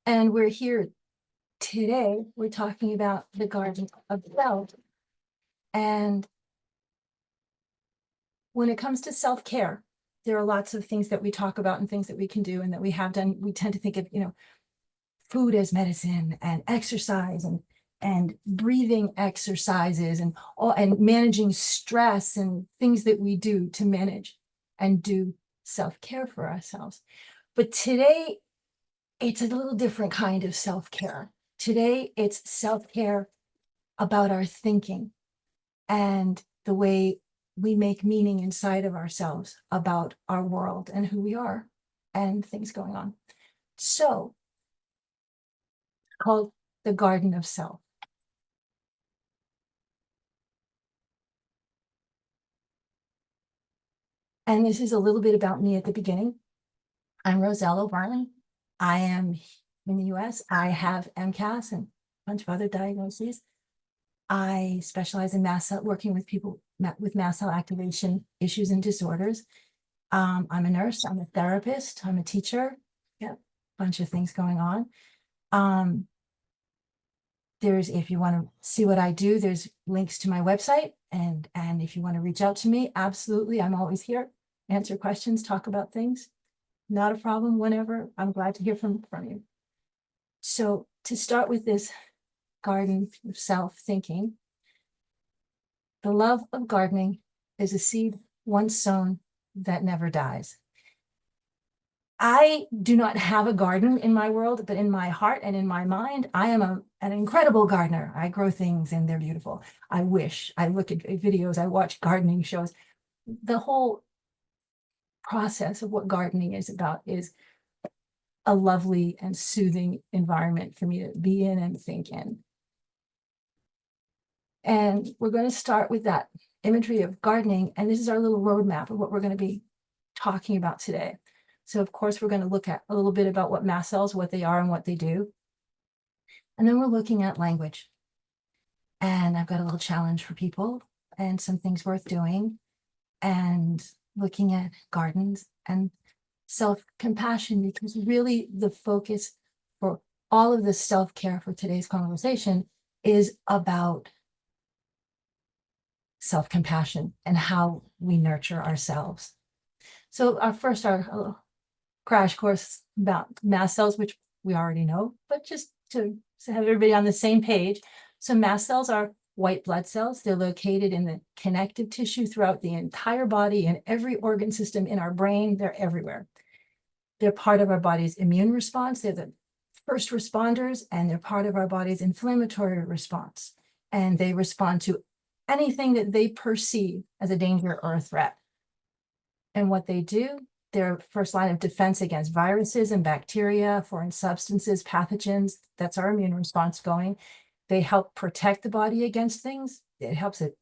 And we're here today, we're talking about the garden of self. And when it comes to self-care, there are lots of things that we talk about and things that we can do and that we have done. We tend to think of, food as medicine and exercise and breathing exercises and managing stress and things that we do to manage and do self-care for ourselves. But today, it's a little different kind of self-care. Today, it's self-care about our thinking and the way we make meaning inside of ourselves about our world and who we are and things going on. So, called the Garden of Self. And this is a little bit about me at the beginning. I'm Roselle O'Barley. I am in the US. I have MCAS and a bunch of other diagnoses. I specialize in mast cell, working with people with mast cell activation issues and disorders. I'm a nurse, I'm a therapist, I'm a teacher. Yeah, bunch of things going on. If you want to see what I do, there's links to my website. And if you want to reach out to me, absolutely, I'm always here. Answer questions, talk about things. Not a problem, whenever. I'm glad to hear from you. So to start with this garden of self-thinking, the love of gardening is a seed once sown that never dies. I do not have a garden in my world, but in my heart and in my mind, I am an incredible gardener. I grow things and they're beautiful. I look at videos, I watch gardening shows. The whole process of what gardening is about is a lovely and soothing environment for me to be in and think in. And we're going to start with that imagery of gardening. And this is our little roadmap of what we're going to be talking about today. So of course, we're going to look at a little bit about what mast cells, what they are and what they do. And then we're looking at language. And I've got a little challenge for people and some things worth doing and looking at gardens and self-compassion, because really the focus for all of this self-care for today's conversation is about self-compassion and how we nurture ourselves. So our crash course about mast cells, which we already know, but just to have everybody on the same page. So mast cells are white blood cells. They're located in the connective tissue throughout the entire body and every organ system in our brain. They're everywhere. They're part of our body's immune response. They're the first responders, and they're part of our body's inflammatory response. And they respond to anything that they perceive as a danger or a threat. And what they do, they're first line of defense against viruses and bacteria, foreign substances, pathogens. That's our immune response going. They help protect the body against things. It helps it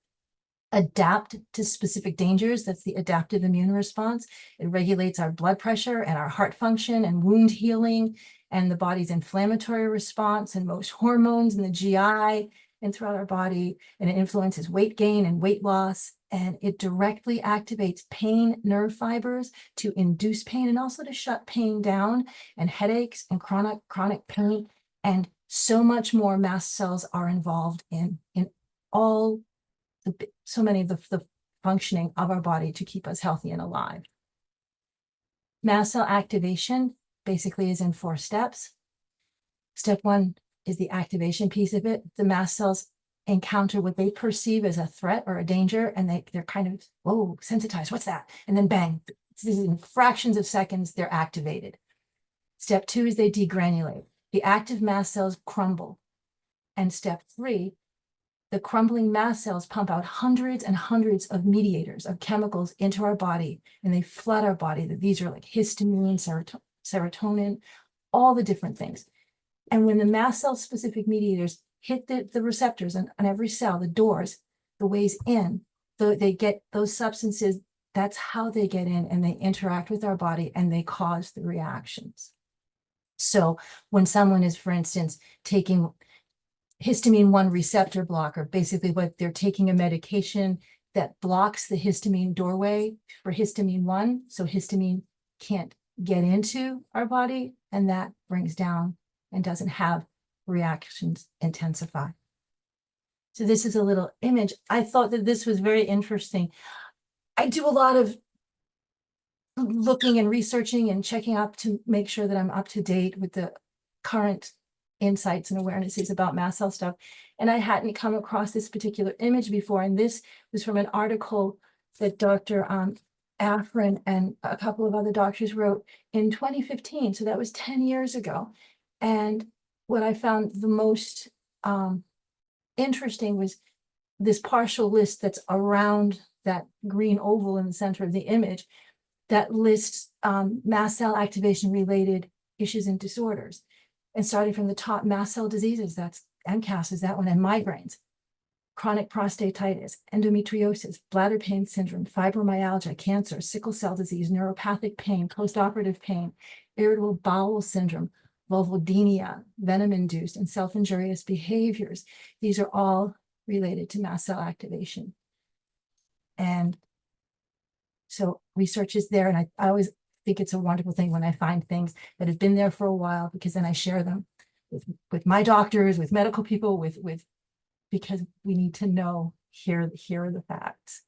adapt to specific dangers. That's the adaptive immune response. It regulates our blood pressure and our heart function and wound healing and the body's inflammatory response and most hormones in the GI and throughout our body. And it influences weight gain and weight loss. And it directly activates pain nerve fibers to induce pain and also to shut pain down and headaches and chronic pain. And so much more mast cells are involved in all so many of the functioning of our body to keep us healthy and alive. Mast cell activation basically is in 4 steps. Step 1 is the activation piece of it. The mast cells encounter what they perceive as a threat or a danger, and they're kind of, whoa, sensitized, what's that? And then bang, in fractions of seconds, they're activated. Step 2 is they degranulate. The active mast cells crumble. And step 3, the crumbling mast cells pump out hundreds and hundreds of mediators, of chemicals into our body, and they flood our body. These are like histamine, serotonin, all the different things. And when the mast cell specific mediators hit the receptors on every cell, the doors, the ways in, they get those substances. That's how they get in, and they interact with our body and they cause the reactions. So when someone is, for instance, taking histamine 1 receptor blocker, basically what they're taking a medication that blocks the histamine doorway for histamine 1, so histamine can't get into our body, and that brings down and doesn't have reactions intensify. So this is a little image. I thought that this was very interesting. I do a lot of looking and researching and checking up to make sure that I'm up to date with the current insights and awarenesses about mast cell stuff. And I hadn't come across this particular image before. And this was from an article that Dr. Afrin and a couple of other doctors wrote in 2015. So that was 10 years ago. And what I found the most interesting was this partial list that's around that green oval in the center of the image that lists mast cell activation related issues and disorders. And starting from the top, mast cell diseases, that's MCAS is that one, and migraines, chronic prostatitis, endometriosis, bladder pain syndrome, fibromyalgia, cancer, sickle cell disease, neuropathic pain, postoperative pain, irritable bowel syndrome, vulvodynia, venom-induced, and self-injurious behaviors. These are all related to mast cell activation. And so research is there, and I always think it's a wonderful thing when I find things that have been there for a while, because then I share them with my doctors, with medical people, because we need to know, here are the facts.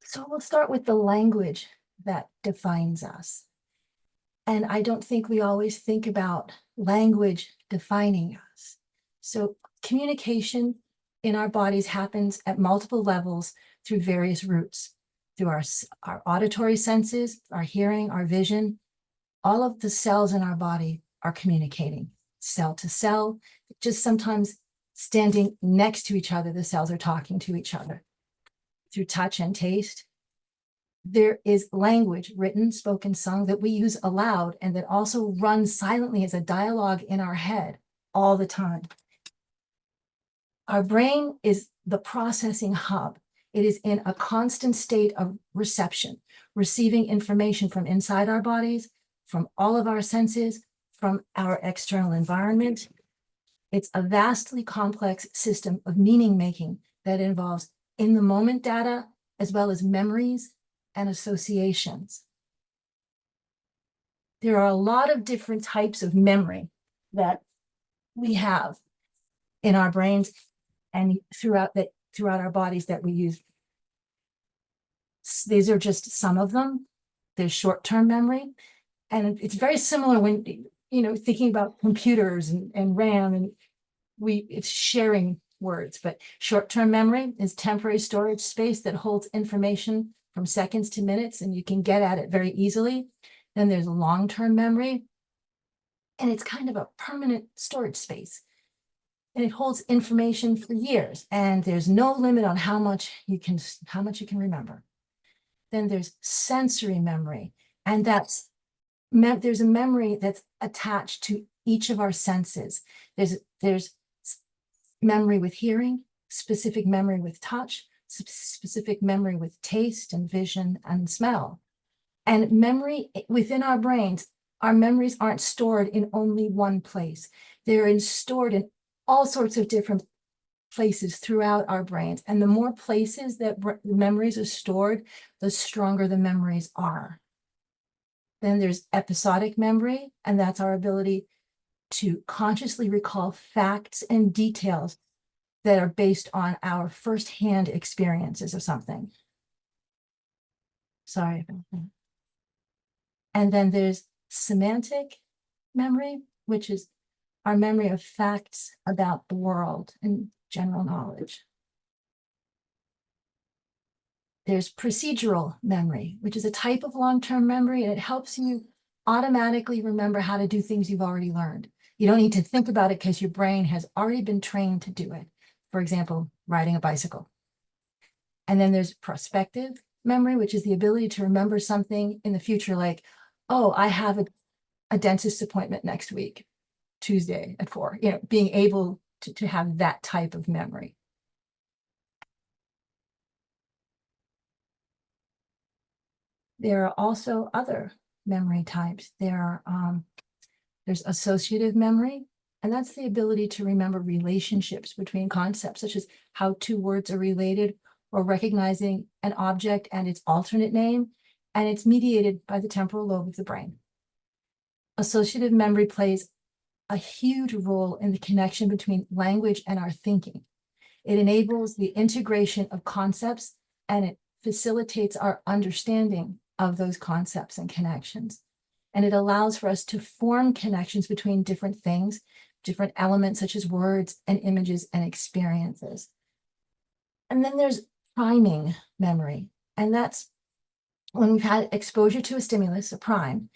So we'll start with the language that defines us. And I don't think we always think about language defining us. So communication in our bodies happens at multiple levels through various routes, through our auditory senses, our hearing, our vision. All of the cells in our body are communicating, cell to cell. Just sometimes standing next to each other, the cells are talking to each other. Through touch and taste, there is language, written, spoken, sung, that we use aloud and that also runs silently as a dialogue in our head all the time. Our brain is the processing hub. It is in a constant state of reception, receiving information from inside our bodies, from all of our senses, from our external environment. It's a vastly complex system of meaning making that involves in the moment data, as well as memories and associations. There are a lot of different types of memory that we have in our brains and throughout our bodies that we use. These are just some of them. There's short-term memory, and it's very similar when thinking about computers and RAM, and it's sharing words. But short-term memory is temporary storage space that holds information from seconds to minutes, and you can get at it very easily. Then there's long-term memory, and it's kind of a permanent storage space, and it holds information for years, and there's no limit on how much you can remember. Then there's sensory memory, and there's a memory that's attached to each of our senses. There's memory with hearing, specific memory with touch, specific memory with taste and vision and smell. And memory within our brains, our memories aren't stored in only one place. They're stored in all sorts of different places throughout our brains. And the more places that memories are stored, the stronger the memories are. Then there's episodic memory, and that's our ability to consciously recall facts and details that are based on our firsthand experiences of something. Sorry about that. And then there's semantic memory, which is our memory of facts about the world and general knowledge. There's procedural memory, which is a type of long-term memory, and it helps you automatically remember how to do things you've already learned. You don't need to think about it because your brain has already been trained to do it. For example, riding a bicycle. And then there's prospective memory, which is the ability to remember something in the future, like, oh, I have a dentist appointment next week, Tuesday at 4, being able to have that type of memory. There are also other memory types. There's associative memory, and that's the ability to remember relationships between concepts, such as how two words are related, or recognizing an object and its alternate name, and it's mediated by the temporal lobe of the brain. Associative memory plays a huge role in the connection between language and our thinking. It enables the integration of concepts, and it facilitates our understanding of those concepts and connections. And it allows for us to form connections between different things, different elements such as words and images and experiences. And then there's priming memory, and that's when we've had exposure to a stimulus, a prime,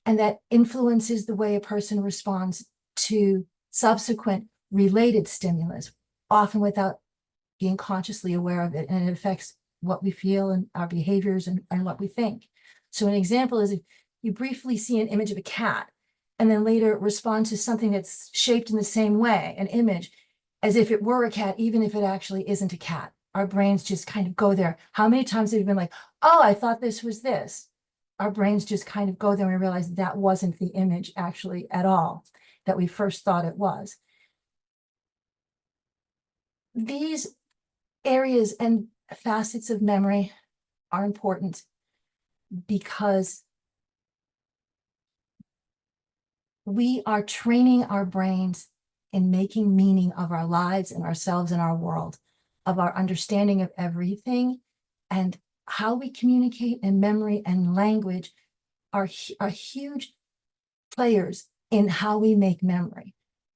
and that influences the way a person responds to subsequent related stimulus, often without being consciously aware of it, and it affects what we feel and our behaviors and what we think. So an example is if you briefly see an image of a cat and then later respond to something that's shaped in the same way, an image, as if it were a cat, even if it actually isn't a cat. Our brains just kind of go there. How many times have you been like, oh, I thought this was this? Our brains just kind of go there and we realize that wasn't the image actually at all that we first thought it was. These areas and facets of memory are important because we are training our brains in making meaning of our lives and ourselves and our world, of our understanding of everything, and how we communicate, and memory and language are huge players in how we make memory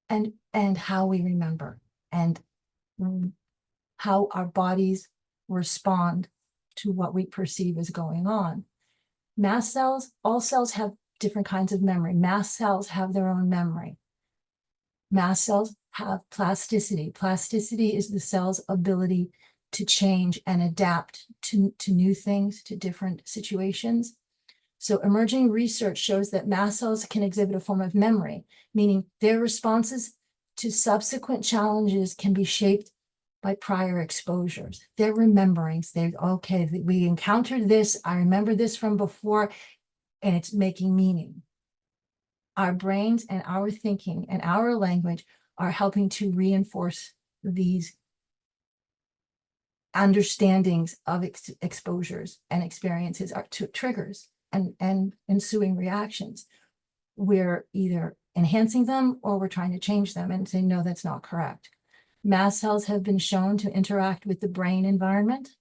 and how we remember, and how our bodies respond to what we perceive is going on. Mast cells, all cells have different kinds of memory. Mast cells have their own memory. Mast cells have plasticity. Plasticity is the cell's ability to change and adapt to new things, to different situations. So emerging research shows that mast cells can exhibit a form of memory, meaning their responses to subsequent challenges can be shaped by prior exposures. They're rememberings. Okay, we encountered this, I remember this from before, and it's making meaning. Our brains and our thinking and our language are helping to reinforce these understandings of exposures and experiences, are triggers and ensuing reactions. We're either enhancing them or we're trying to change them and say, no, that's not correct. Mast cells have been shown to interact with the brain environment.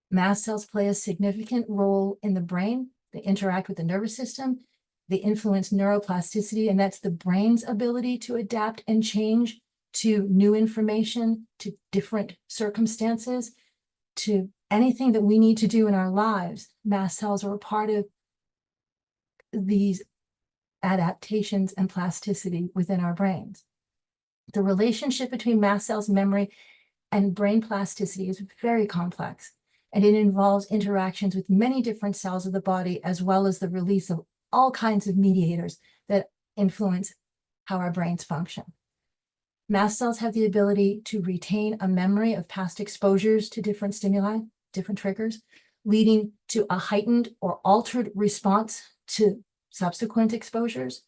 Mast cells play a significant role in the brain. They interact with the nervous system. They influence neuroplasticity, and that's the brain's ability to adapt and change to new information, to different circumstances, to anything that we need to do in our lives. Mast cells are a part of these adaptations and plasticity within our brains. The relationship between mast cells, memory, and brain plasticity is very complex, and it involves interactions with many different cells of the body, as well as the release of all kinds of mediators that influence how our brains function. Mast cells have the ability to retain a memory of past exposures to different stimuli, different triggers, leading to a heightened or altered response to subsequent exposures.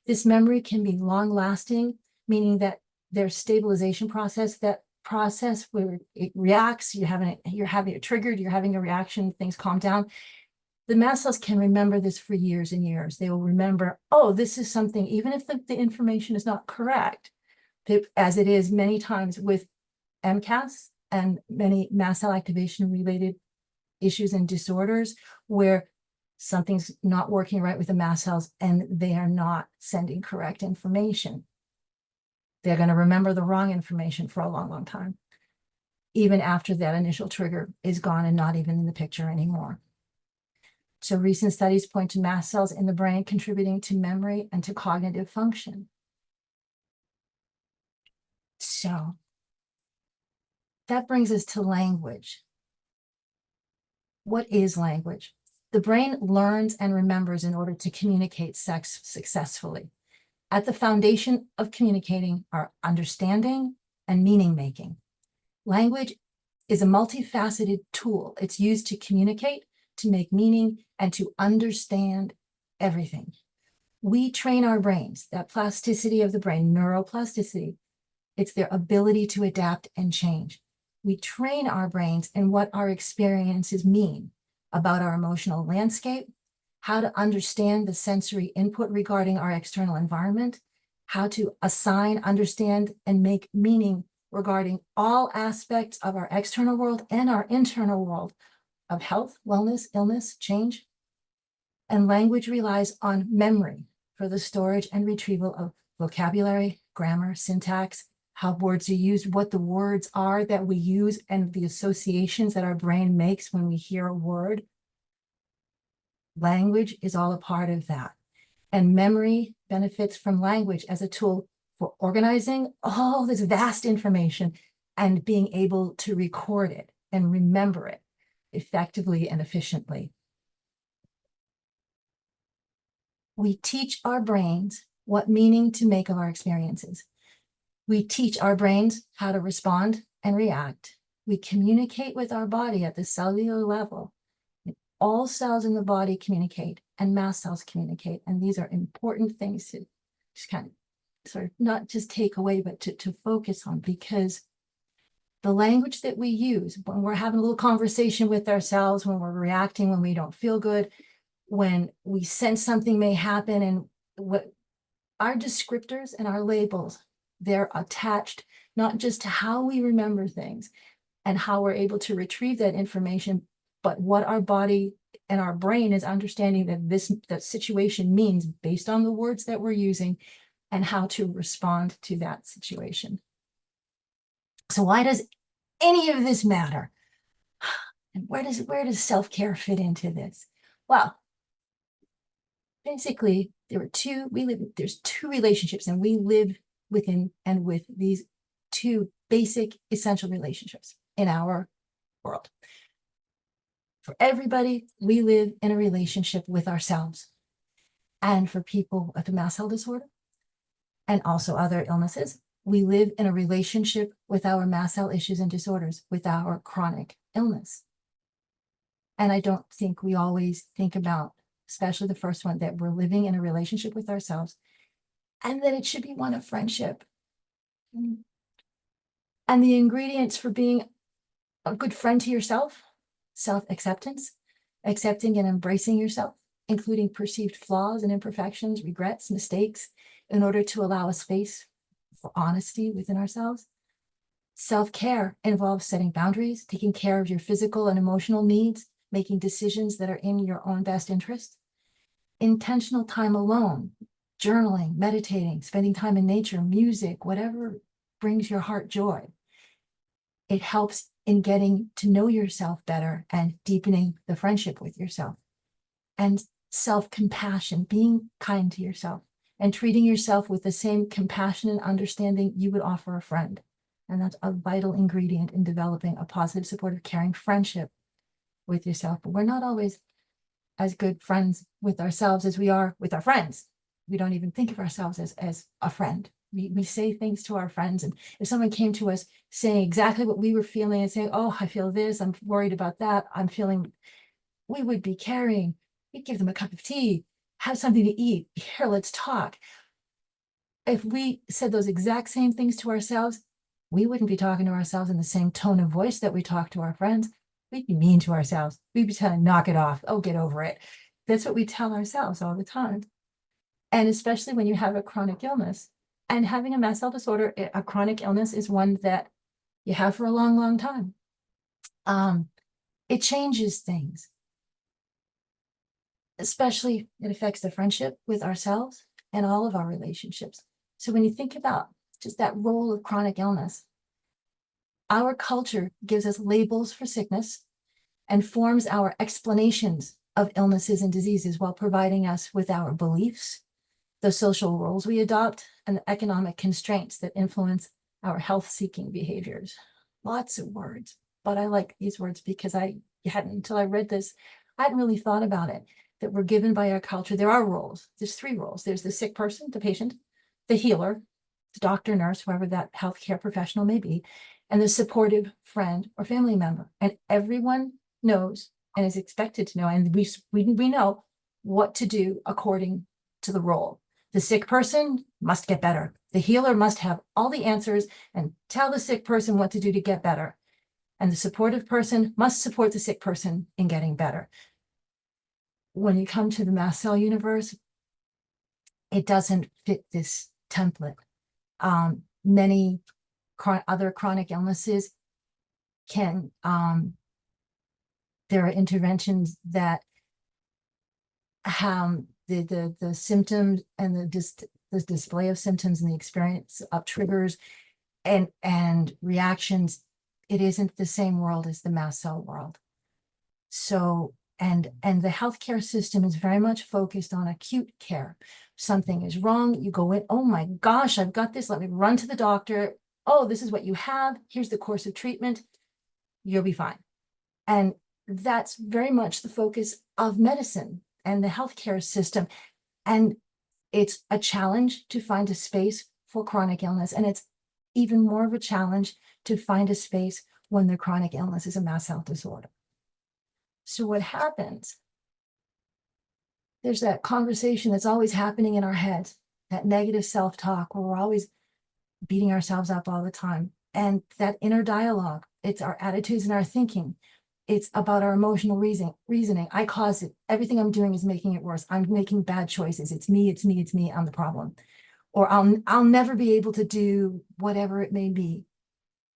This memory can be long-lasting, meaning that there's stabilization process, that process where it reacts, you're having it triggered, you're having a reaction, things calm down. The mast cells can remember this for years and years. They will remember, oh, this is something, even if the information is not correct, as it is many times with MCAS and many mast cell activation related issues and disorders, where something's not working right with the mast cells and they are not sending correct information. They're going to remember the wrong information for a long, long time, even after that initial trigger is gone and not even in the picture anymore. So recent studies point to mast cells in the brain contributing to memory and to cognitive function. So that brings us to language. What is language? The brain learns and remembers in order to communicate successfully. At the foundation of communicating are understanding and meaning making. Language is a multifaceted tool. It's used to communicate, to make meaning, and to understand everything. We train our brains, that plasticity of the brain, neuroplasticity. It's their ability to adapt and change. We train our brains in what our experiences mean about our emotional landscape, how to understand the sensory input regarding our external environment, how to assign, understand, and make meaning regarding all aspects of our external world and our internal world of health, wellness, illness, change. And language relies on memory for the storage and retrieval of vocabulary, grammar, syntax, how words are used, what the words are that we use, and the associations that our brain makes when we hear a word. Language is all a part of that. And memory benefits from language as a tool for organizing all this vast information and being able to record it and remember it effectively and efficiently. We teach our brains what meaning to make of our experiences. We teach our brains how to respond and react. We communicate with our body at the cellular level. All cells in the body communicate, and mast cells communicate. And these are important things to just kind of sort of not just take away, but to focus on, because the language that we use when we're having a little conversation with ourselves, when we're reacting, when we don't feel good, when we sense something may happen, and what our descriptors and our labels, they're attached not just to how we remember things and how we're able to retrieve that information, but what our body and our brain is understanding that situation means based on the words that we're using and how to respond to that situation. So why does any of this matter? And where does self-care fit into this? Well, basically, there's two relationships, and we live within and with these two basic essential relationships in our world. For everybody, we live in a relationship with ourselves. And for people with a mast cell disorder and also other illnesses, we live in a relationship with our mast cell issues and disorders, with our chronic illness. And I don't think we always think about, especially the first one, that we're living in a relationship with ourselves and that it should be one of friendship. And the ingredients for being a good friend to yourself: self-acceptance, accepting and embracing yourself, including perceived flaws and imperfections, regrets, mistakes, in order to allow a space for honesty within ourselves. Self-care involves setting boundaries, taking care of your physical and emotional needs, making decisions that are in your own best interest. Intentional time alone, journaling, meditating, spending time in nature, music, whatever brings your heart joy. It helps in getting to know yourself better and deepening the friendship with yourself. And self-compassion, being kind to yourself and treating yourself with the same compassion and understanding you would offer a friend. And that's a vital ingredient in developing a positive, supportive, caring friendship with yourself. But we're not always as good friends with ourselves as we are with our friends. We don't even think of ourselves as a friend. We say things to our friends, and if someone came to us saying exactly what we were feeling and saying, oh, I feel this, I'm worried about that, we would be caring. We'd give them a cup of tea, have something to eat. Here, let's talk. If we said those exact same things to ourselves, we wouldn't be talking to ourselves in the same tone of voice that we talk to our friends. We'd be mean to ourselves. We'd be telling, knock it off. Oh, get over it. That's what we tell ourselves all the time. And especially when you have a chronic illness. And having a mast cell disorder, a chronic illness, is one that you have for a long, long time. It changes things. Especially, it affects the friendship with ourselves and all of our relationships. So when you think about just that role of chronic illness, our culture gives us labels for sickness and forms our explanations of illnesses and diseases while providing us with our beliefs, the social roles we adopt, and the economic constraints that influence our health-seeking behaviors. Lots of words, but I like these words because until I read this, I hadn't really thought about it, that we're given by our culture. There are roles. There's three roles. There's the sick person, the patient, the healer, the doctor, nurse, whoever that healthcare professional may be, and the supportive friend or family member. And everyone knows and is expected to know, and we know what to do according to the role. The sick person must get better. The healer must have all the answers and tell the sick person what to do to get better. And the supportive person must support the sick person in getting better. when you come to the mast cell universe, it doesn't fit this template. Many other chronic illnesses can, there are interventions that the symptoms and the display of symptoms and the experience of triggers and reactions, it isn't the same world as the mast cell world. So, and the healthcare system is very much focused on acute care. Something is wrong, you go in, oh my gosh, I've got this, let me run to the doctor. Oh, this is what you have, here's the course of treatment, you'll be fine. And that's very much the focus of medicine and the healthcare system. And it's a challenge to find a space for chronic illness. And it's even more of a challenge to find a space when the chronic illness is a mast cell disorder. So what happens, there's that conversation that's always happening in our heads, that negative self-talk where we're always beating ourselves up all the time. And that inner dialogue, it's our attitudes and our thinking. It's about our emotional reasoning. I caused it. Everything I'm doing is making it worse. I'm making bad choices. It's me, it's me, it's me. I'm the problem. Or I'll never be able to do whatever it may be.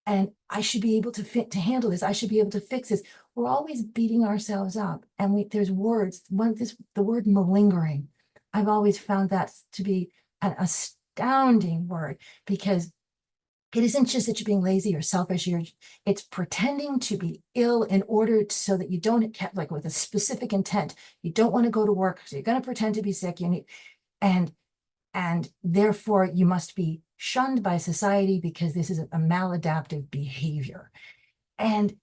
And I should be able to handle this. I should be able to fix this. We're always beating ourselves up. And there's words, the word malingering. I've always found that to be an astounding word, because it isn't just that you're being lazy or selfish, it's pretending to be ill in order so that you don't, like with a specific intent, you don't want to go to work, so you're going to pretend to be sick, and therefore you must be shunned by society because this is a maladaptive behavior. And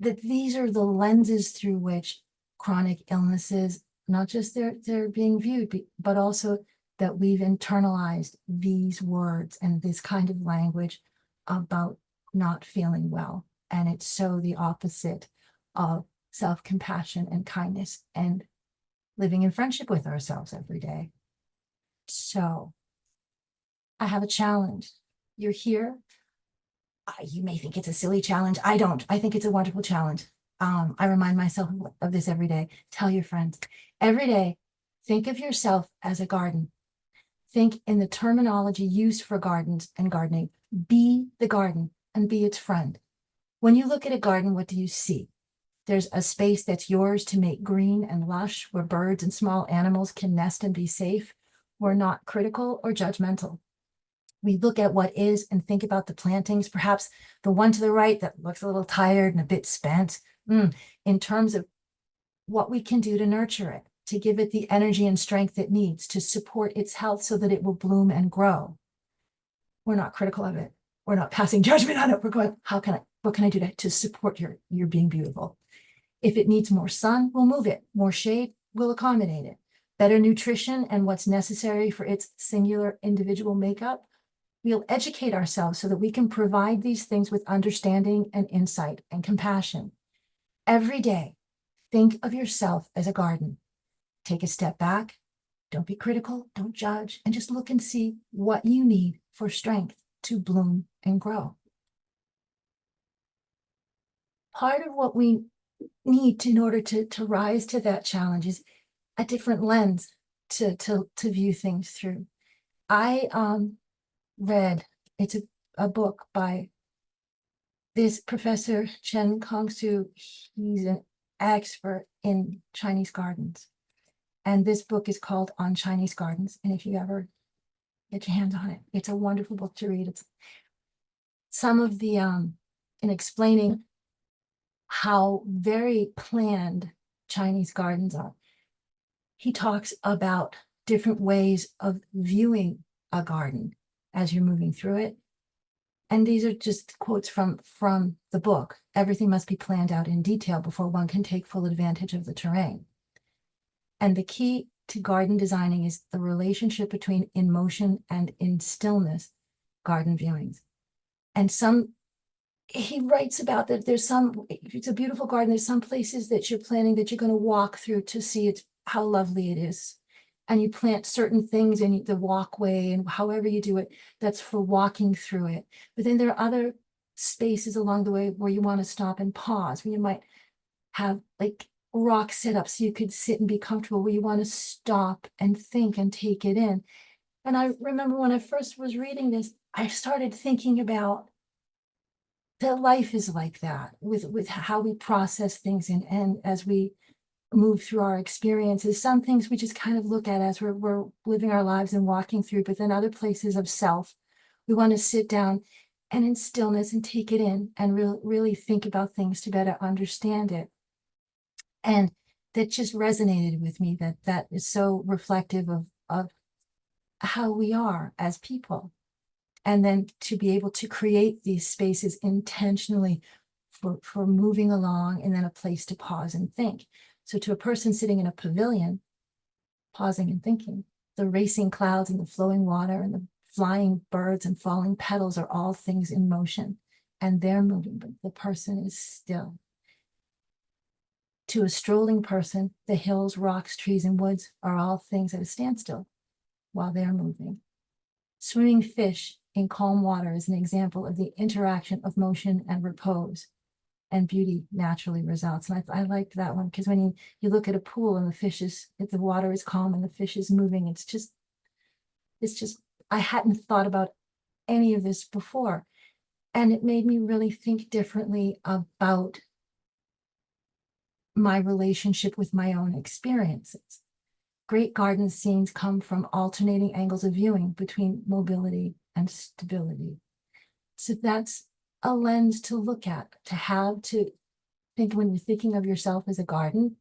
that these are the lenses through which chronic illnesses, not just they're being viewed, but also that we've internalized these words and this kind of language about not feeling well. And it's so the opposite of self-compassion and kindness and living in friendship with ourselves every day. So I have a challenge. You're here. You may think it's a silly challenge. I don't. I think it's a wonderful challenge. I remind myself of this every day. Tell your friends. Every day, think of yourself as a garden. Think in the terminology used for gardens and gardening. Be the garden and be its friend. When you look at a garden, what do you see? There's a space that's yours to make green and lush, where birds and small animals can nest and be safe. We're not critical or judgmental. We look at what is and think about the plantings, perhaps the one to the right that looks a little tired and a bit spent, in terms of what we can do to nurture it, to give it the energy and strength it needs to support its health so that it will bloom and grow. We're not critical of it. We're not passing judgment on it. We're going, what can I do to support your being beautiful? If it needs more sun, we'll move it. More shade, we'll accommodate it. Better nutrition and what's necessary for its singular individual makeup, we'll educate ourselves so that we can provide these things with understanding and insight and compassion. Every day, think of yourself as a garden. Take a step back. Don't be critical. Don't judge. And just look and see what you need for strength to bloom and grow. Part of what we need in order to rise to that challenge is a different lens to view things through. I read, it's a book by this Professor Chen Kongsu. He's an expert in Chinese gardens. And this book is called On Chinese Gardens. And if you ever get your hands on it, it's a wonderful book to read. It's some of the, in explaining how very planned Chinese gardens are. He talks about different ways of viewing a garden as you're moving through it. And these are just quotes from the book. Everything must be planned out in detail before one can take full advantage of the terrain. And the key to garden designing is the relationship between in motion and in stillness garden viewings. And he writes about that if it's a beautiful garden, there's some places that you're planning that you're going to walk through to see how lovely it is. And you plant certain things in the walkway and however you do it, that's for walking through it. But then there are other spaces along the way where you want to stop and pause, where you might have like rock sit-up so you could sit and be comfortable, where you want to stop and think and take it in. And I remember when I first was reading this, I started thinking about that life is like that, with how we process things, and as we move through our experiences. Some things we just kind of look at as we're living our lives and walking through, but then other places of self, we want to sit down and in stillness and take it in and really think about things to better understand it. And that just resonated with me, that is so reflective of how we are as people. And then to be able to create these spaces intentionally for moving along, and then a place to pause and think. So to a person sitting in a pavilion, pausing and thinking, the racing clouds and the flowing water and the flying birds and falling petals are all things in motion, and they're moving, but the person is still. To a strolling person, the hills, rocks, trees, and woods are all things at a standstill while they're moving. Swimming fish in calm water is an example of the interaction of motion and repose, and beauty naturally results. And I liked that one, because when you look at a pool and if the water is calm and the fish is moving, it's just, I hadn't thought about any of this before. And it made me really think differently about my relationship with my own experiences. Great garden scenes come from alternating angles of viewing between mobility and stability. So that's a lens to look at, to think when you're thinking of yourself as a garden,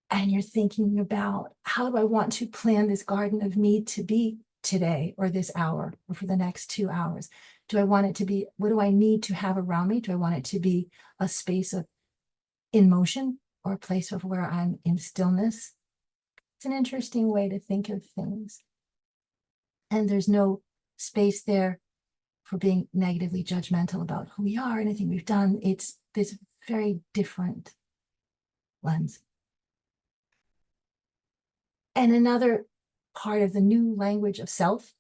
and you're thinking about, how do I want to plan this garden of me to be today, or this hour, or for the next 2 hours? Do I want it to be, what do I need to have around me? Do I want it to be a space of in motion, or a place of where I'm in stillness? It's an interesting way to think of things. And there's no space there for being negatively judgmental about who we are, anything we've done. It's this very different lens. And another part of the new language of self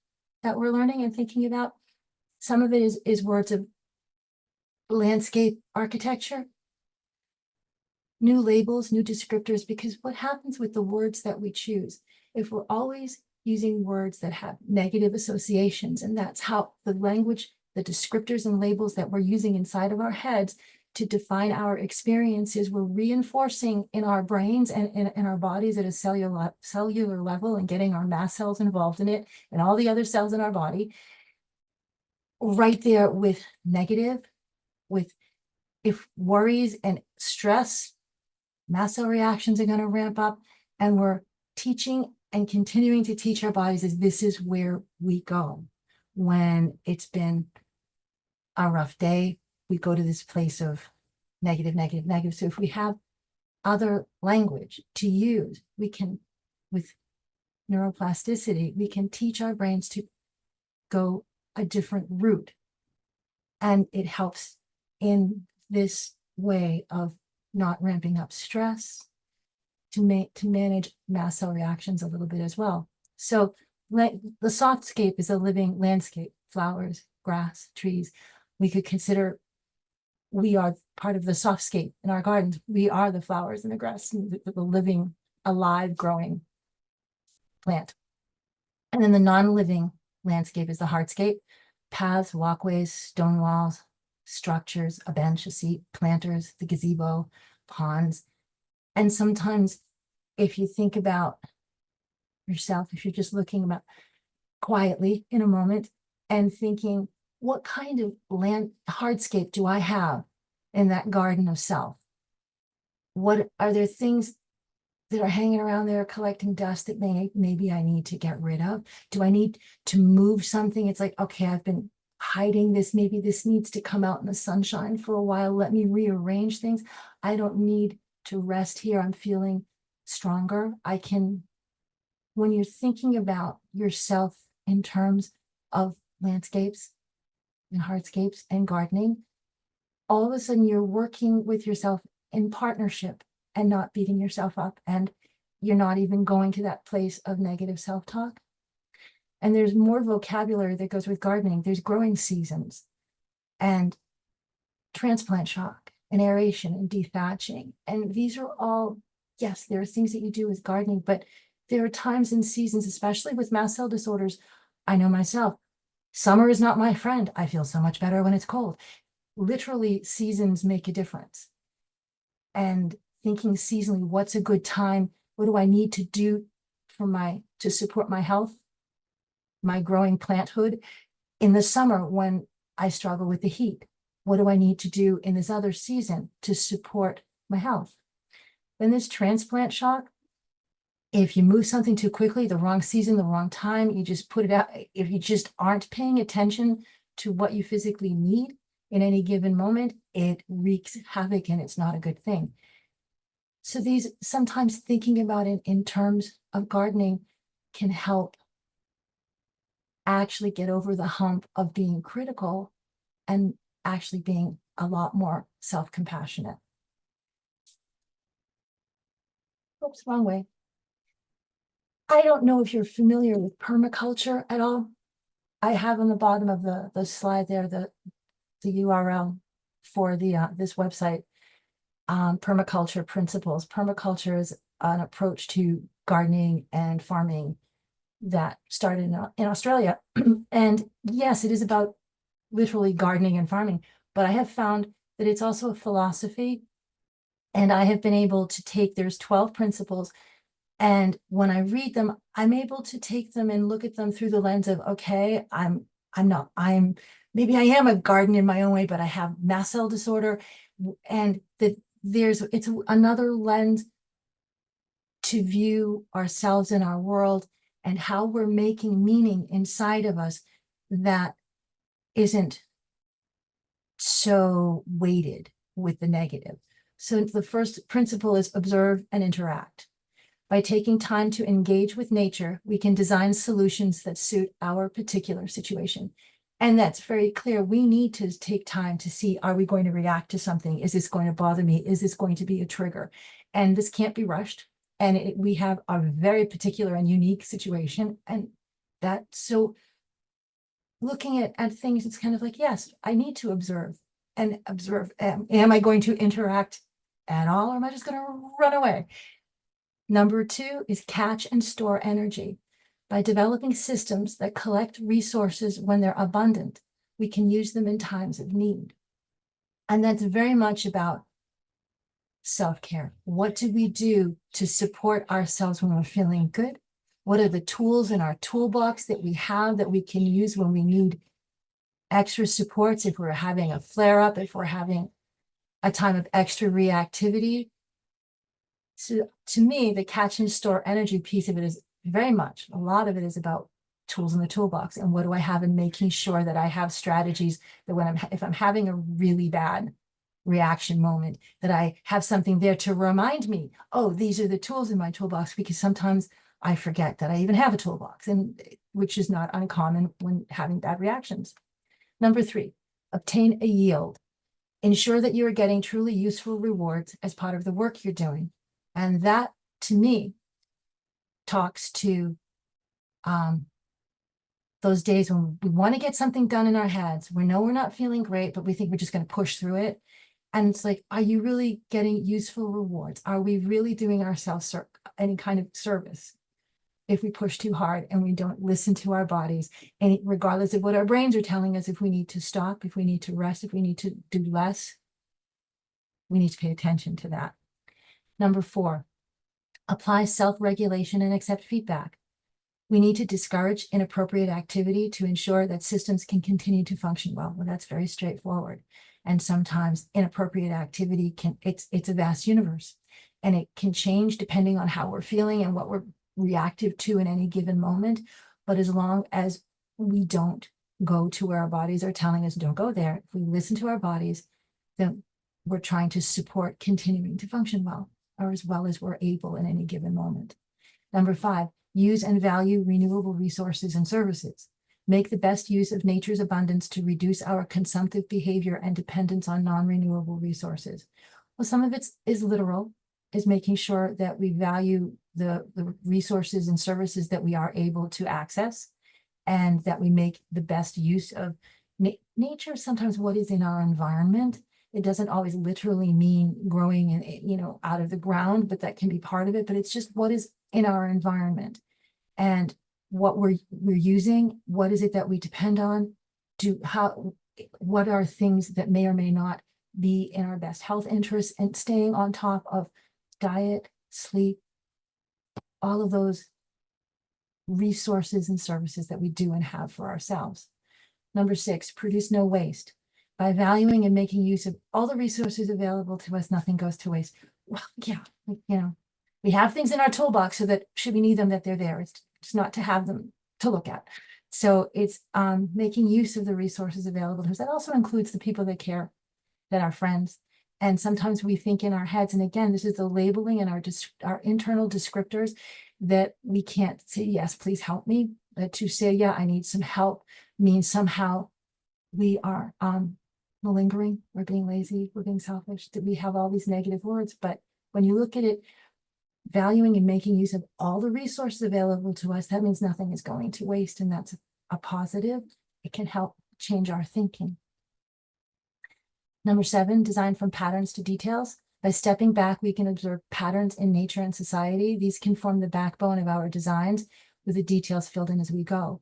that we're learning and thinking about, some of it is words of landscape architecture, new labels, new descriptors, because what happens with the words that we choose, if we're always using words that have negative associations, and that's how the language, the descriptors and labels that we're using inside of our heads to define our experiences, we're reinforcing in our brains and in our bodies at a cellular level, and getting our mast cells involved in it and all the other cells in our body, right there with negative, with if worries and stress, mast cell reactions are going to ramp up. And we're teaching and continuing to teach our bodies is this is where we go when it's been a rough day. We go to this place of negative, negative, negative. So if we have other language to use, we can, with neuroplasticity, we can teach our brains to go a different route. And it helps in this way of not ramping up stress, to manage mast cell reactions a little bit as well. So the softscape is a living landscape, flowers, grass, trees. We could consider we are part of the softscape in our gardens. We are the flowers and the grass, and the living, alive, growing plant. And then the non-living landscape is the hardscape, paths, walkways, stone walls, structures, a bench, a seat, planters, the gazebo, ponds. And sometimes if you think about yourself, if you're just looking about quietly in a moment and thinking, what kind of hardscape do I have in that garden of self? What are there things that are hanging around there collecting dust that maybe I need to get rid of? Do I need to move something? It's like, okay, I've been hiding this. Maybe this needs to come out in the sunshine for a while. Let me rearrange things. I don't need to rest here. I'm feeling stronger. I can, when you're thinking about yourself in terms of landscapes and hardscapes and gardening, all of a sudden you're working with yourself in partnership and not beating yourself up, and you're not even going to that place of negative self-talk. And there's more vocabulary that goes with gardening. There's growing seasons and transplant shock and aeration and dethatching. And these are all, yes, there are things that you do with gardening, but there are times and seasons, especially with mast cell disorders. I know myself, summer is not my friend. I feel so much better when it's cold. Literally, seasons make a difference. And thinking seasonally, what's a good time? What do I need to do to support my health, my growing planthood in the summer when I struggle with the heat? What do I need to do in this other season to support my health? Then there's transplant shock. If you move something too quickly, the wrong season, the wrong time, you just put it out. If you just aren't paying attention to what you physically need in any given moment, it wreaks havoc and it's not a good thing. So these, sometimes thinking about it in terms of gardening can help actually get over the hump of being critical and actually being a lot more self-compassionate. Oops, wrong way. I don't know if you're familiar with permaculture at all. I have on the bottom of the slide there the URL for the this website, permaculture principles. Permaculture is an approach to gardening and farming that started in Australia. And yes, it is about literally gardening and farming, but I have found that it's also a philosophy. And I have been able to take, there's 12 principles. And when I read them, I'm able to take them and look at them through the lens of, okay, maybe I am a garden in my own way, but I have mast cell disorder. And that it's another lens to view ourselves and our world and how we're making meaning inside of us that isn't so weighted with the negative. So the first principle is observe and interact. By taking time to engage with nature, we can design solutions that suit our particular situation. And that's very clear. We need to take time to see, are we going to react to something? Is this going to bother me? Is this going to be a trigger? And this can't be rushed. And we have a very particular and unique situation. And so looking at things, it's kind of like, yes, I need to observe and observe. Am I going to interact at all, or am I just going to run away? Number 2 is catch and store energy. By developing systems that collect resources when they're abundant, we can use them in times of need. And that's very much about self-care. What do we do to support ourselves when we're feeling good? What are the tools in our toolbox that we have that we can use when we need extra supports, if we're having a flare-up, if we're having a time of extra reactivity? So to me, the catch and store energy piece of it is very much, a lot of it is about tools in the toolbox and what do I have in making sure that I have strategies that if I'm having a really bad reaction moment, that I have something there to remind me, oh, these are the tools in my toolbox, because sometimes I forget that I even have a toolbox, and which is not uncommon when having bad reactions. Number 3, obtain a yield. Ensure that you are getting truly useful rewards as part of the work you're doing. And that, to me, talks to those days when we want to get something done in our heads. We know we're not feeling great, but we think we're just going to push through it. And it's like, are you really getting useful rewards? Are we really doing ourselves any kind of service if we push too hard and we don't listen to our bodies? And regardless of what our brains are telling us, if we need to stop, if we need to rest, if we need to do less, we need to pay attention to that. Number 4, apply self-regulation and accept feedback. We need to discourage inappropriate activity to ensure that systems can continue to function well. Well, that's very straightforward. And sometimes inappropriate activity it's a vast universe, and it can change depending on how we're feeling and what we're reactive to in any given moment. But as long as we don't go to where our bodies are telling us don't go there, if we listen to our bodies, then we're trying to support continuing to function well, or as well as we're able in any given moment. Number 5, use and value renewable resources and services. Make the best use of nature's abundance to reduce our consumptive behavior and dependence on non-renewable resources. Well, some of it is literal, is making sure that we value the resources and services that we are able to access, and that we make the best use of nature. Sometimes what is in our environment, It doesn't always literally mean growing and, out of the ground, but that can be part of it. But it's just what is in our environment and what we're using. What is it that we depend on? What are things that may or may not be in our best health interests, and staying on top of diet, sleep, all of those resources and services that we do and have for ourselves. Number 6, produce no waste. By valuing and making use of all the resources available to us, nothing goes to waste. Well, yeah, we have things in our toolbox so that should we need them, that they're there. It's not to have them to look at. So it's making use of the resources available to us. That also includes the people that care, that are friends. And sometimes we think in our heads, and again, this is the labeling and our internal descriptors, that we can't say, yes, please help me. To say, yeah, I need some help means somehow we are malingering, we're being lazy, we're being selfish, that we have all these negative words. But when you look at it, valuing and making use of all the resources available to us, that means nothing is going to waste, and that's a positive. It can help change our thinking. Number 7, design from patterns to details. By stepping back, we can observe patterns in nature and society. These can form the backbone of our designs, with the details filled in as we go.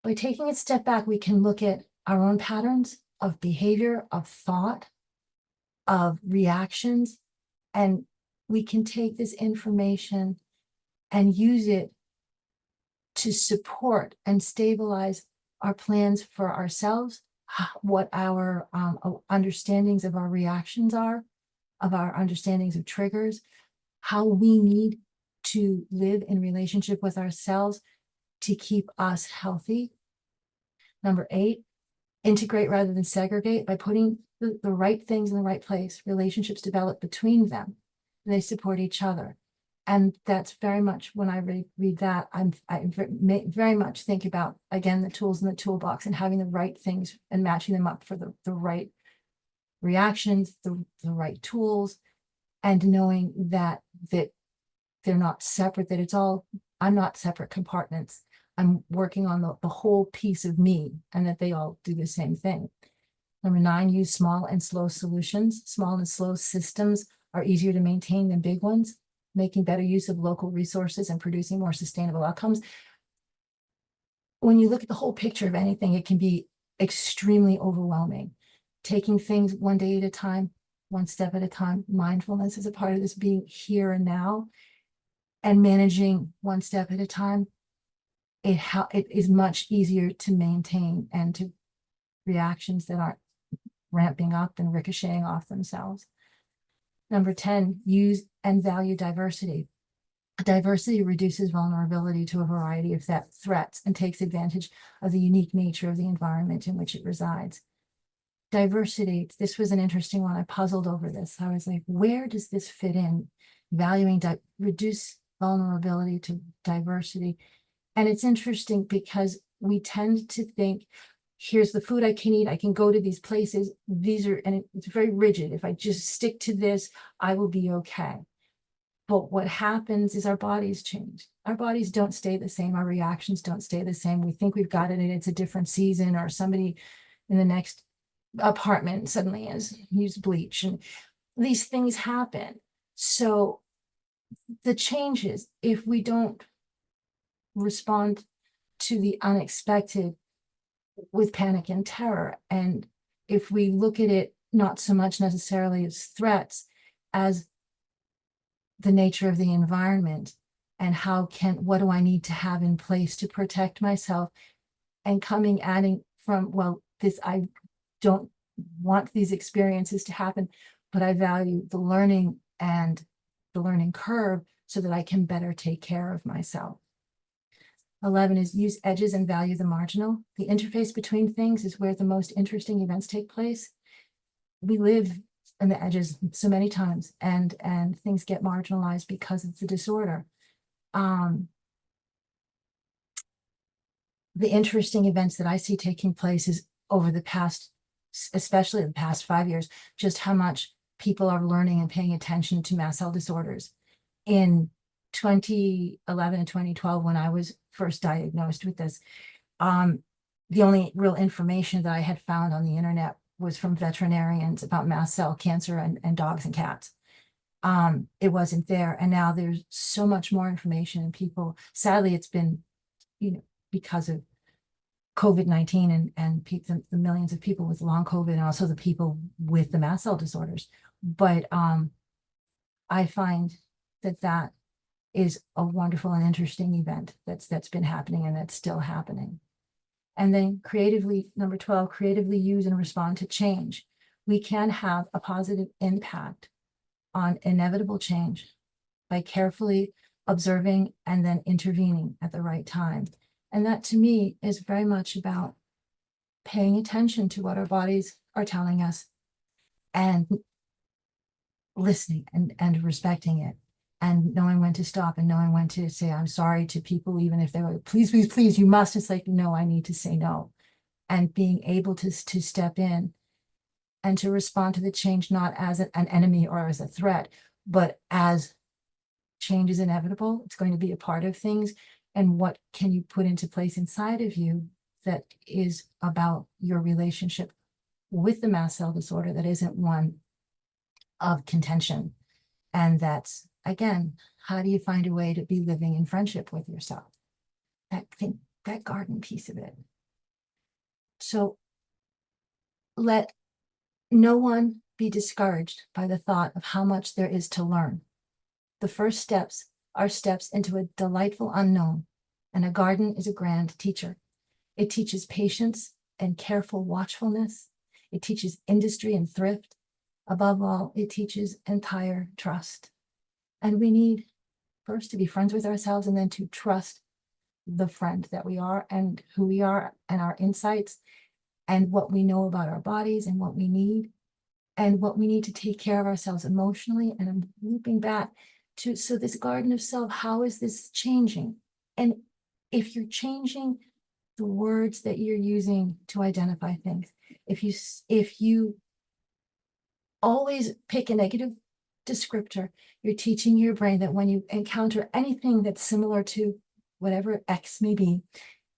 By taking a step back, we can look at our own patterns of behavior, of thought, of reactions, and we can take this information and use it to support and stabilize our plans for ourselves, what our understandings of our reactions are, of our understandings of triggers, how we need to live in relationship with ourselves to keep us healthy. Number 8, integrate rather than segregate. By putting the right things in the right place, relationships develop between them. They support each other. And that's very much, when I read that, I very much think about, again, the tools in the toolbox and having the right things and matching them up for the right reactions, the right tools, and knowing that they're not separate, that it's all, I'm not separate compartments. I'm working on the whole piece of me, and that they all do the same thing. Number 9, use small and slow solutions. Small and slow systems are easier to maintain than big ones, making better use of local resources and producing more sustainable outcomes. When you look at the whole picture of anything, it can be extremely overwhelming. Taking things one day at a time, one step at a time. Mindfulness is a part of this, being here and now, and managing one step at a time. It is much easier to maintain, and to reactions that aren't ramping up and ricocheting off themselves. Number 10, use and value diversity. Diversity reduces vulnerability to a variety of threats and takes advantage of the unique nature of the environment in which it resides. Diversity, this was an interesting one. I puzzled over this. I was like, where does this fit in? Valuing, reduce vulnerability to diversity. And it's interesting because we tend to think, here's the food I can eat, I can go to these places, and it's very rigid. If I just stick to this, I will be okay. But what happens is our bodies change. Our bodies don't stay the same. Our reactions don't stay the same. We think we've got it and it's a different season, or somebody in the next apartment suddenly has used bleach, and these things happen. So the changes, if we don't respond to the unexpected with panic and terror, and if we look at it not so much necessarily as threats as the nature of the environment, and what do I need to have in place to protect myself, and adding from, well, I don't want these experiences to happen, but I value the learning and the learning curve so that I can better take care of myself. 11 is use edges and value the marginal. The interface between things is where the most interesting events take place. We live in the edges so many times, and things get marginalized because it's a disorder. The interesting events that I see taking place is over the past, especially the past 5 years, just how much people are learning and paying attention to mast cell disorders. In 2011 and 2012, when I was first diagnosed with this, the only real information that I had found on the internet was from veterinarians about mast cell cancer and dogs and cats. It wasn't there. And now there's so much more information, and people, sadly, it's been, because of COVID-19 and the millions of people with long COVID, and also the people with the mast cell disorders. But I find that is a wonderful and interesting event that's been happening and that's still happening. And then creatively, number 12, creatively use and respond to change. We can have a positive impact on inevitable change by carefully observing and then intervening at the right time. And that, to me, is very much about paying attention to what our bodies are telling us and listening and respecting it, and knowing when to stop and knowing when to say, I'm sorry to people, even if they're like, please, please, please, you must. It's like, no, I need to say no. And being able to step in and to respond to the change, not as an enemy or as a threat, but as change is inevitable. It's going to be a part of things. And what can you put into place inside of you that is about your relationship with the mast cell disorder that isn't one of contention? And that's, again, how do you find a way to be living in friendship with yourself? That garden piece of it. So let no one be discouraged by the thought of how much there is to learn. The first steps are steps into a delightful unknown, and a garden is a grand teacher. It teaches patience and careful watchfulness. It teaches industry and thrift. Above all, it teaches entire trust. And we need first to be friends with ourselves, and then to trust the friend that we are and who we are and our insights and what we know about our bodies and what we need to take care of ourselves emotionally. And I'm looping back to, so this garden of self, how is this changing? And if you're changing the words that you're using to identify things, if you always pick a negative descriptor, you're teaching your brain that when you encounter anything that's similar to whatever X may be,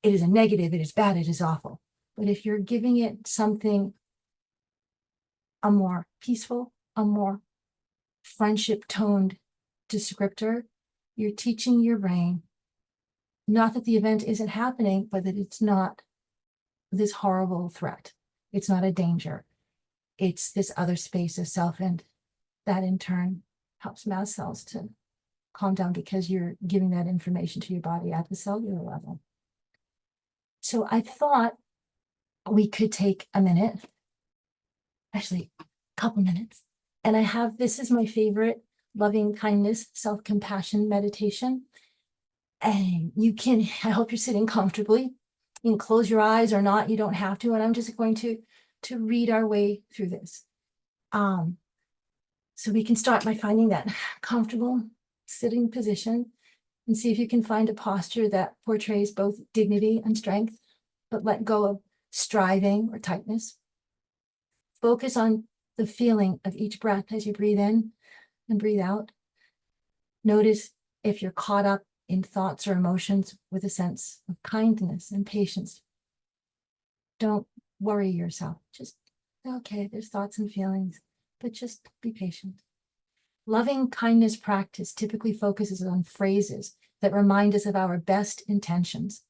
it is a negative, it is bad, it is awful. But if you're giving it something, a more peaceful, a more friendship toned descriptor, you're teaching your brain not that the event isn't happening, but that it's not this horrible threat. It's not a danger. It's this other space of self, and that in turn helps mast cells to calm down because you're giving that information to your body at the cellular level. So I thought we could take a minute, actually a couple minutes, and this is my favorite loving kindness, self-compassion meditation. And I hope you're sitting comfortably. You can close your eyes or not, you don't have to. And I'm just going to read our way through this. So we can start by finding that comfortable sitting position and see if you can find a posture that portrays both dignity and strength, but let go of striving or tightness. Focus on the feeling of each breath as you breathe in and breathe out. Notice if you're caught up in thoughts or emotions with a sense of kindness and patience. Don't worry yourself. Just, okay, there's thoughts and feelings, but just be patient. Loving kindness practice typically focuses on phrases that remind us of our best intentions.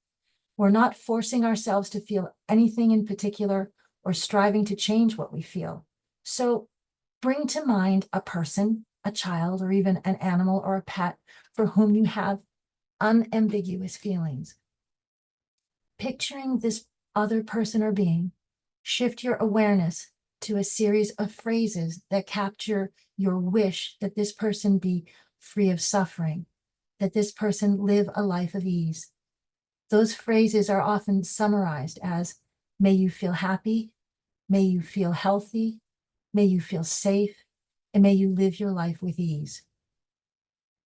We're not forcing ourselves to feel anything in particular or striving to change what we feel. So bring to mind a person, a child, or even an animal or a pet for whom you have unambiguous feelings. Picturing this other person or being, shift your awareness to a series of phrases that capture your wish that this person be free of suffering, that this person live a life of ease. Those phrases are often summarized as, may you feel happy, may you feel healthy, may you feel safe, and may you live your life with ease.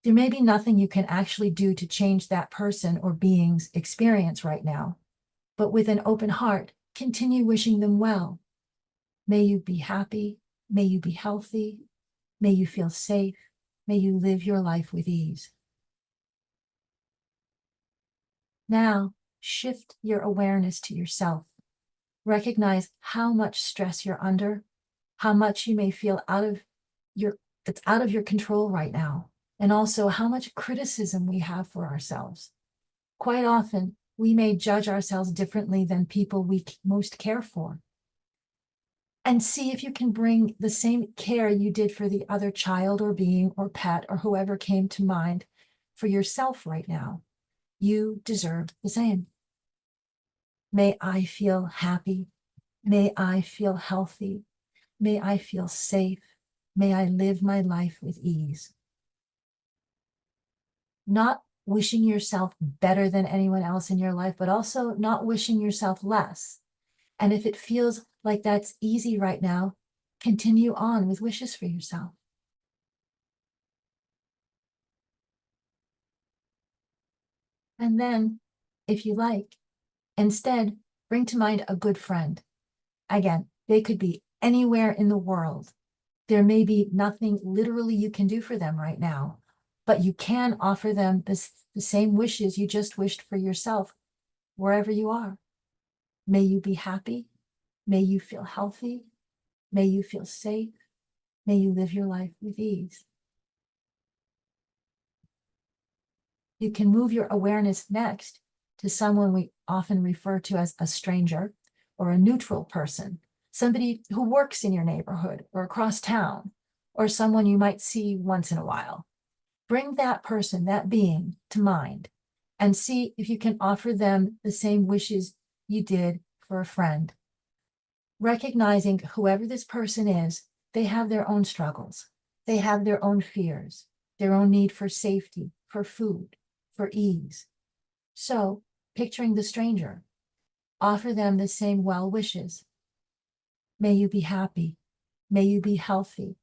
There may be nothing you can actually do to change that person or being's experience right now, but with an open heart, continue wishing them well. May you be happy, may you be healthy, may you feel safe, may you live your life with ease. Now, shift your awareness to yourself. Recognize how much stress you're under, how much you may feel that's out of your control right now, and also how much criticism we have for ourselves. Quite often, we may judge ourselves differently than people we most care for. And see if you can bring the same care you did for the other child or being or pet or whoever came to mind for yourself right now. You deserve the same. May I feel happy. May I feel healthy. May I feel safe. May I live my life with ease. Not wishing yourself better than anyone else in your life, but also not wishing yourself less. And if it feels like that's easy right now, continue on with wishes for yourself. And then, if you like, instead, bring to mind a good friend. Again, they could be anywhere in the world. There may be nothing literally you can do for them right now, but you can offer them the same wishes you just wished for yourself, wherever you are. May you be happy. May you feel healthy. May you feel safe. May you live your life with ease. You can move your awareness next to someone we often refer to as a stranger or a neutral person, somebody who works in your neighborhood or across town, or someone you might see once in a while. Bring that person, that being, to mind and see if you can offer them the same wishes you did for a friend. Recognizing whoever this person is, they have their own struggles. They have their own fears, their own need for safety, for food, for ease. So, picturing the stranger, offer them the same well wishes. May you be happy. May you be healthy.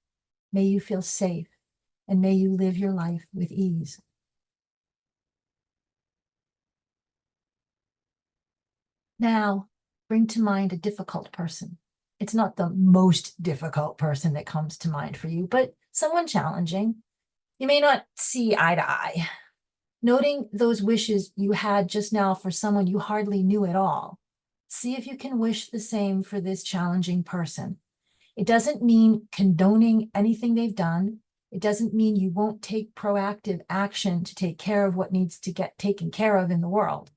May you feel safe. And may you live your life with ease. Now, bring to mind a difficult person. It's not the most difficult person that comes to mind for you, but someone challenging. You may not see eye to eye. Noting those wishes you had just now for someone you hardly knew at all, see if you can wish the same for this challenging person. It doesn't mean condoning anything they've done. It doesn't mean you won't take proactive action to take care of what needs to get taken care of in the world.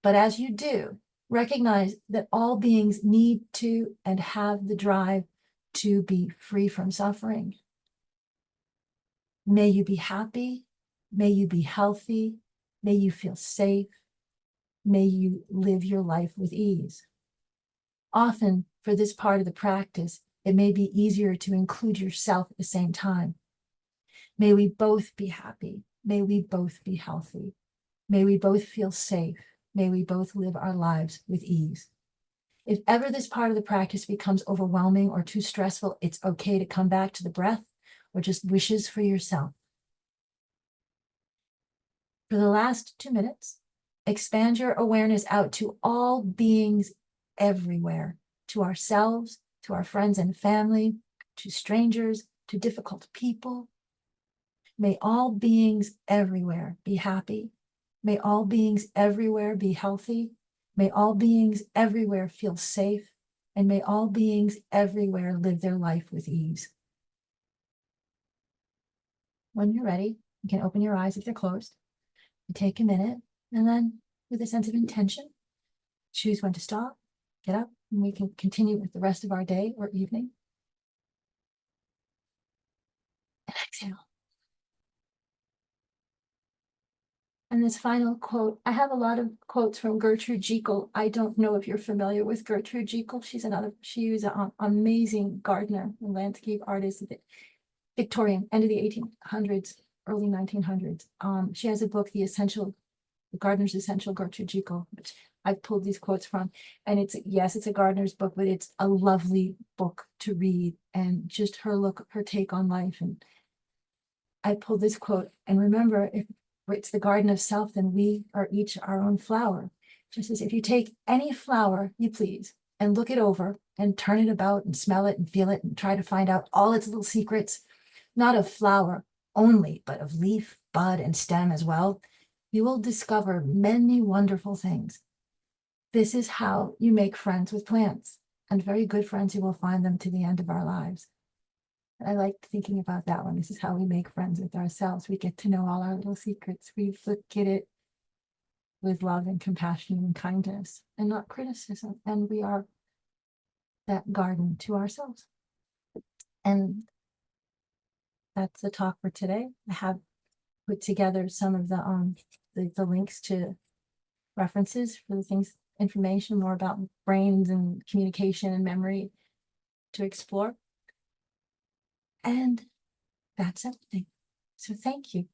But as you do, recognize that all beings need to and have the drive to be free from suffering. May you be happy. May you be healthy. May you feel safe. May you live your life with ease. Often, for this part of the practice, it may be easier to include yourself at the same time. May we both be happy. May we both be healthy. May we both feel safe. May we both live our lives with ease. If ever this part of the practice becomes overwhelming or too stressful, it's okay to come back to the breath or just wishes for yourself. For the last 2 minutes, expand your awareness out to all beings everywhere, to ourselves, to our friends and family, to strangers, to difficult people. May all beings everywhere be happy. May all beings everywhere be healthy. May all beings everywhere feel safe. And may all beings everywhere live their life with ease. When you're ready, you can open your eyes if they're closed. You take a minute, and then with a sense of intention, choose when to stop, get up, and we can continue with the rest of our day or evening. And exhale. And this final quote, I have a lot of quotes from Gertrude Jekyll. I don't know if you're familiar with Gertrude Jekyll. She was an amazing gardener and landscape artist, Victorian, end of the 1800s, early 1900s. She has a book, The Gardener's Essential, Gertrude Jekyll, which I've pulled these quotes from. And it's a gardener's book, but it's a lovely book to read, and just her take on life. And I pulled this quote, and remember, if it's the garden of self, then we are each our own flower. Just as if you take any flower you please and look it over and turn it about and smell it and feel it and try to find out all its little secrets, not of flower only, but of leaf, bud, and stem as well, you will discover many wonderful things. this is how you make friends with plants, and very good friends who will find them to the end of our lives. I like thinking about that one. This is how we make friends with ourselves. We get to know all our little secrets. We look at it with love and compassion and kindness and not criticism. And we are that garden to ourselves. And that's the talk for today. I have put together some of the links to references for the things, information more about brains and communication and memory to explore. And that's everything. So thank you.